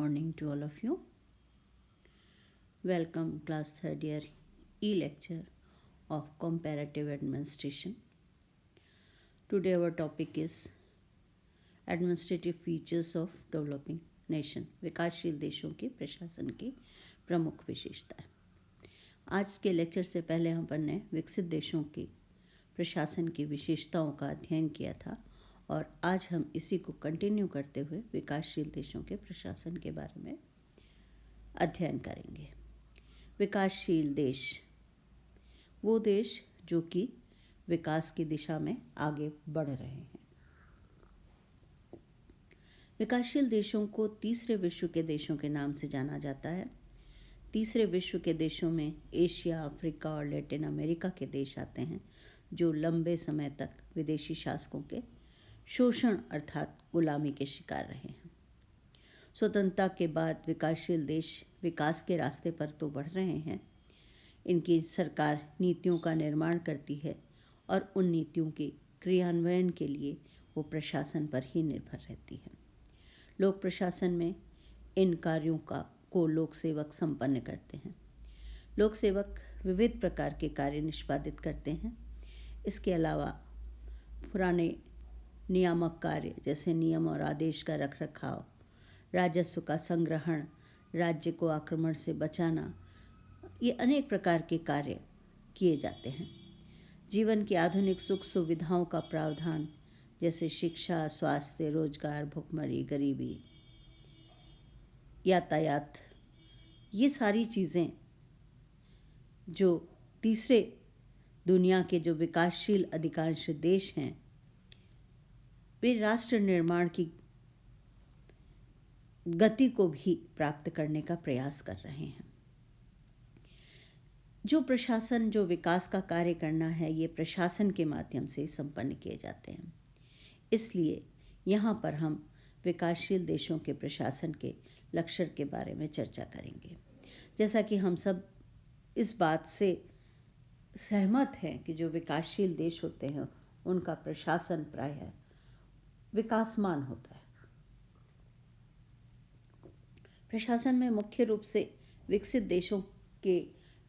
Morning to all of you. Welcome class 3rd year e-lecture of comparative administration. Today our topic is administrative features of developing nation. विकासशील देशों के प्रशासन की प्रमुख विशेषताएं. आज के लेक्चर से पहले अपन ने विकसित देशों की प्रशासन की विशेषताओं का अध्ययन किया था और आज हम इसी को कंटिन्यू करते हुए विकासशील देशों के प्रशासन के बारे में अध्ययन करेंगे. विकासशील देश वो देश जो कि विकास की दिशा में आगे बढ़ रहे हैं. विकासशील देशों को तीसरे विश्व के देशों के नाम से जाना जाता है. तीसरे विश्व के देशों में एशिया, अफ्रीका और लैटिन अमेरिका के देश आते हैं जो लंबे समय तक विदेशी शासकों के शोषण अर्थात गुलामी के शिकार रहे हैं. स्वतंत्रता के बाद विकासशील देश विकास के रास्ते पर तो बढ़ रहे हैं. इनकी सरकार नीतियों का निर्माण करती है और उन नीतियों के क्रियान्वयन के लिए वो प्रशासन पर ही निर्भर रहती है. लोक प्रशासन में इन कार्यों को लोक सेवक संपन्न करते हैं. लोक सेवक विविध प्रकार के कार्य निष्पादित करते हैं. इसके अलावा पुराने नियामक कार्य जैसे नियम और आदेश का रखरखाव, राजस्व का संग्रहण, राज्य को आक्रमण से बचाना, ये अनेक प्रकार के कार्य किए जाते हैं. जीवन की आधुनिक सुख सुविधाओं का प्रावधान जैसे शिक्षा, स्वास्थ्य, रोजगार, भुखमरी, गरीबी, यातायात, ये सारी चीज़ें जो तीसरे दुनिया के जो विकासशील अधिकांश देश हैं वे राष्ट्र निर्माण की गति को भी प्राप्त करने का प्रयास कर रहे हैं. जो प्रशासन जो विकास का कार्य करना है ये प्रशासन के माध्यम से संपन्न किए जाते हैं. इसलिए यहाँ पर हम विकासशील देशों के प्रशासन के लक्षण के बारे में चर्चा करेंगे. जैसा कि हम सब इस बात से सहमत हैं कि जो विकासशील देश होते हैं उनका प्रशासन प्रायः विकासमान होता है. प्रशासन में मुख्य रूप से विकसित देशों के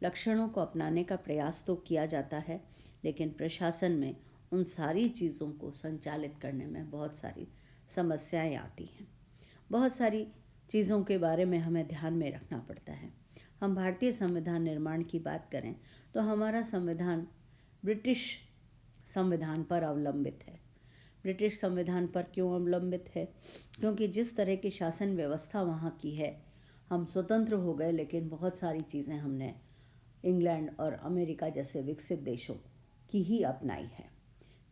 लक्षणों को अपनाने का प्रयास तो किया जाता है, लेकिन प्रशासन में उन सारी चीज़ों को संचालित करने में बहुत सारी समस्याएं आती हैं. बहुत सारी चीज़ों के बारे में हमें ध्यान में रखना पड़ता है. हम भारतीय संविधान निर्माण की बात करें तो हमारा संविधान ब्रिटिश संविधान पर अवलंबित है. ब्रिटिश संविधान पर क्यों अवलंबित है? क्योंकि जिस तरह की शासन व्यवस्था वहाँ की है, हम स्वतंत्र हो गए लेकिन बहुत सारी चीज़ें हमने इंग्लैंड और अमेरिका जैसे विकसित देशों की ही अपनाई है,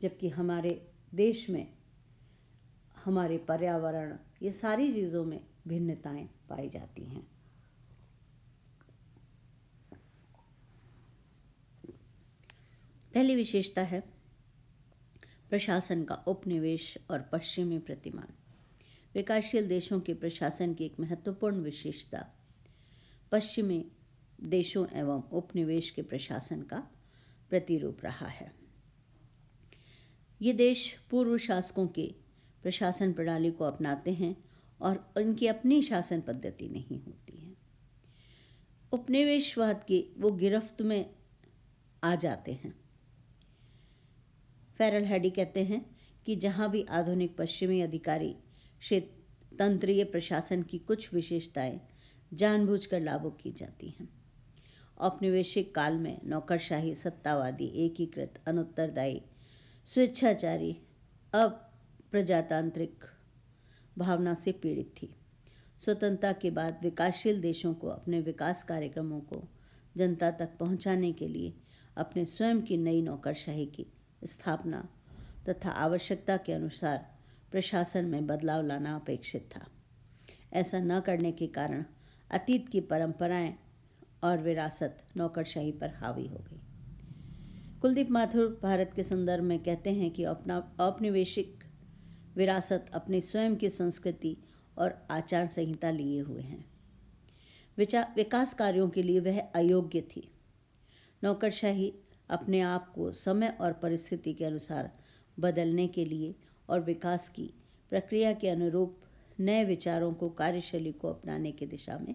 जबकि हमारे देश में हमारे पर्यावरण ये सारी चीज़ों में भिन्नताएं पाई जाती हैं. पहली विशेषता है प्रशासन का उपनिवेश और पश्चिमी प्रतिमान. विकासशील देशों के प्रशासन की एक महत्वपूर्ण विशेषता पश्चिमी देशों एवं उपनिवेश के प्रशासन का प्रतिरूप रहा है. ये देश पूर्व शासकों के प्रशासन प्रणाली को अपनाते हैं और उनकी अपनी शासन पद्धति नहीं होती है. उपनिवेशवाद की वो गिरफ्त में आ जाते हैं. फेरल हैडी कहते हैं कि जहाँ भी आधुनिक पश्चिमी अधिकारी तंत्रीय प्रशासन की कुछ विशेषताएं जानबूझकर लागू की जाती हैं. औपनिवेशिक काल में नौकरशाही, सत्तावादी, एकीकृत, अनुत्तरदायी, स्वेच्छाचारी, अप्रजातांत्रिक भावना से पीड़ित थी. स्वतंत्रता के बाद विकासशील देशों को अपने विकास कार्यक्रमों को जनता तक पहुंचाने के लिए अपने स्वयं की नई नौकरशाही की स्थापना तथा आवश्यकता के अनुसार प्रशासन में बदलाव लाना अपेक्षित था. ऐसा न करने के कारण अतीत की परंपराएं और विरासत नौकरशाही पर हावी हो गई. कुलदीप माथुर भारत के संदर्भ में कहते हैं कि औपनिवेशिक विरासत अपनी स्वयं की संस्कृति और आचार संहिता लिए हुए हैं. विकास कार्यों के लिए वह अयोग्य थी. नौकरशाही अपने आप को समय और परिस्थिति के अनुसार बदलने के लिए और विकास की प्रक्रिया के अनुरूप नए विचारों को, कार्यशैली को अपनाने की दिशा में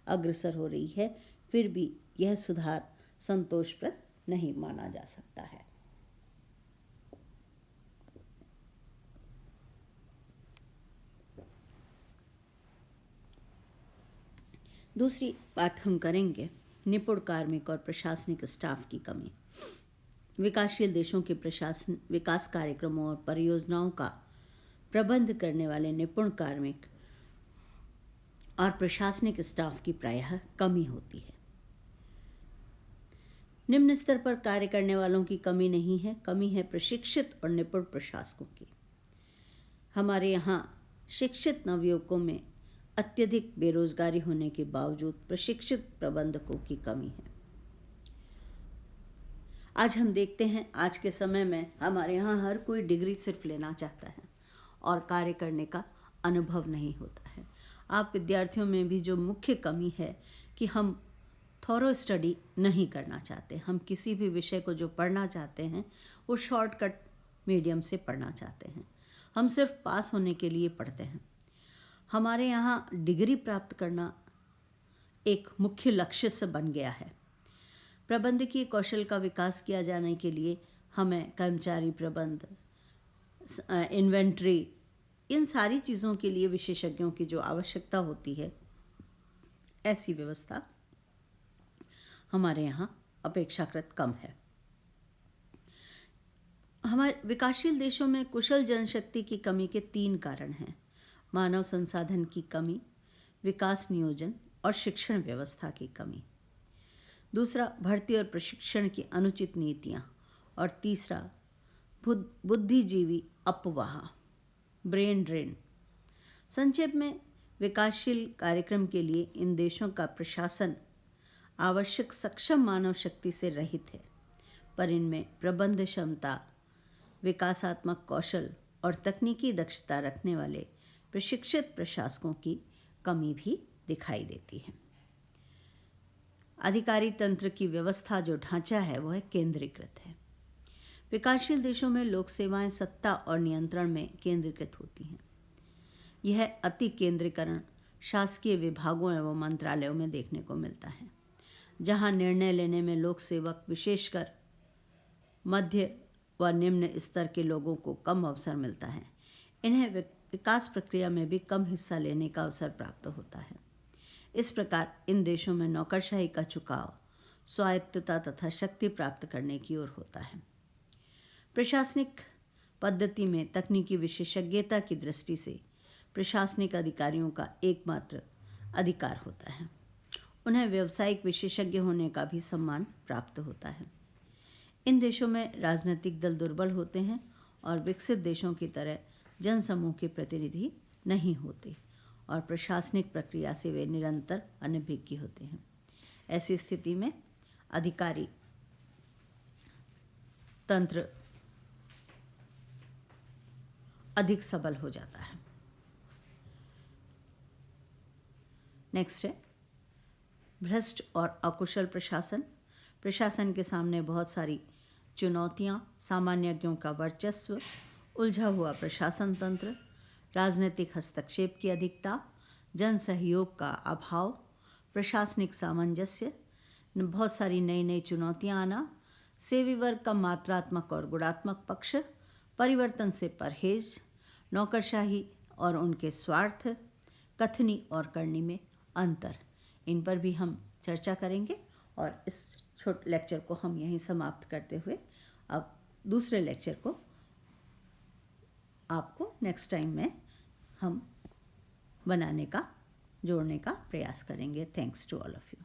अग्रसर हो रही है, फिर भी यह सुधार संतोषप्रद नहीं माना जा सकता है। दूसरी बात हम करेंगे निपुण कार्मिक और प्रशासनिक स्टाफ की कमी। विकासशील देशों के प्रशासन, विकास कार्यक्रमों और परियोजनाओं का प्रबंध करने वाले निपुण कार्मिक और प्रशासनिक स्टाफ की प्रायः कमी होती है। निम्न स्तर पर कार्य करने वालों की कमी नहीं है, कमी है प्रशिक्षित और निपुण प्रशासकों की। हमारे यहाँ शिक्षित नवयुवकों में अत्यधिक बेरोजगारी होने के बावजूद प्रशिक्षित प्रबंधकों की कमी है। आज हम देखते हैं, आज के समय में हमारे यहाँ हर कोई डिग्री सिर्फ लेना चाहता है और कार्य करने का अनुभव नहीं होता है। आप विद्यार्थियों में भी जो मुख्य कमी है कि हम थॉरो स्टडी नहीं करना चाहते। हम किसी भी विषय को जो पढ़ना चाहते हैं वो शॉर्टकट मीडियम से पढ़ना चाहते हैं। हम सिर्फ पास होने के लिए पढ़ते हैं। हमारे यहाँ डिग्री प्राप्त करना एक मुख्य लक्ष्य से बन गया है। प्रबंधकीय कौशल का विकास किया जाने के लिए हमें कर्मचारी प्रबंध, इन्वेंट्री, इन सारी चीज़ों के लिए विशेषज्ञों की जो आवश्यकता होती है, ऐसी व्यवस्था हमारे यहाँ अपेक्षाकृत कम है। हमारे विकासशील देशों में कुशल जनशक्ति की कमी के 3 कारण हैं: मानव संसाधन की कमी, विकास नियोजन और शिक्षण व्यवस्था की कमी। दूसरा, भर्ती और प्रशिक्षण की अनुचित नीतियाँ। और तीसरा, बुद्धिजीवी अपवाह, ब्रेन ड्रेन। संक्षेप में, विकासशील कार्यक्रम के लिए इन देशों का प्रशासन आवश्यक सक्षम मानव शक्ति से रहित है, पर इनमें प्रबंध क्षमता, विकासात्मक कौशल और तकनीकी दक्षता रखने वाले प्रशिक्षित प्रशासकों की कमी भी दिखाई देती है। अधिकारी तंत्र की व्यवस्था, जो ढांचा है, वह केंद्रीकृत है। विकासशील देशों में लोक सेवाएं सत्ता और नियंत्रण में केंद्रीकृत होती हैं। यह अति केंद्रीकरण शासकीय विभागों एवं मंत्रालयों में देखने को मिलता है, जहां निर्णय लेने में लोक सेवक, विशेषकर मध्य व निम्न स्तर के लोगों को कम अवसर मिलता है। इन्हें विकास प्रक्रिया में भी कम हिस्सा लेने का अवसर प्राप्त होता है। इस प्रकार इन देशों में नौकरशाही का झुकाव स्वायत्तता तथा शक्ति प्राप्त करने की ओर होता है। प्रशासनिक पद्धति में तकनीकी विशेषज्ञता की दृष्टि से प्रशासनिक अधिकारियों का एकमात्र अधिकार होता है। उन्हें व्यावसायिक विशेषज्ञ होने का भी सम्मान प्राप्त होता है। इन देशों में राजनीतिक दल दुर्बल होते हैं और विकसित देशों की तरह जनसमूह के प्रतिनिधि नहीं होते और प्रशासनिक प्रक्रिया से वे निरंतर अनभिज्ञ होते हैं। ऐसी स्थिति में अधिकारी तंत्र अधिक सबल हो जाता है। नेक्स्ट है भ्रष्ट और अकुशल प्रशासन। प्रशासन के सामने बहुत सारी चुनौतियां, सामान्यज्ञों का वर्चस्व, उलझा हुआ प्रशासन तंत्र, राजनीतिक हस्तक्षेप की अधिकता, जन सहयोग का अभाव, प्रशासनिक सामंजस्य, बहुत सारी नई नई चुनौतियां आना, सेवी वर्ग का मात्रात्मक और गुणात्मक पक्ष, परिवर्तन से परहेज, नौकरशाही और उनके स्वार्थ, कथनी और करनी में अंतर, इन पर भी हम चर्चा करेंगे। और इस छोटे लेक्चर को हम यहीं समाप्त करते हुए अब दूसरे लेक्चर को आपको नेक्स्ट टाइम में हम बनाने का, जोड़ने का प्रयास करेंगे। Thanks to all of you.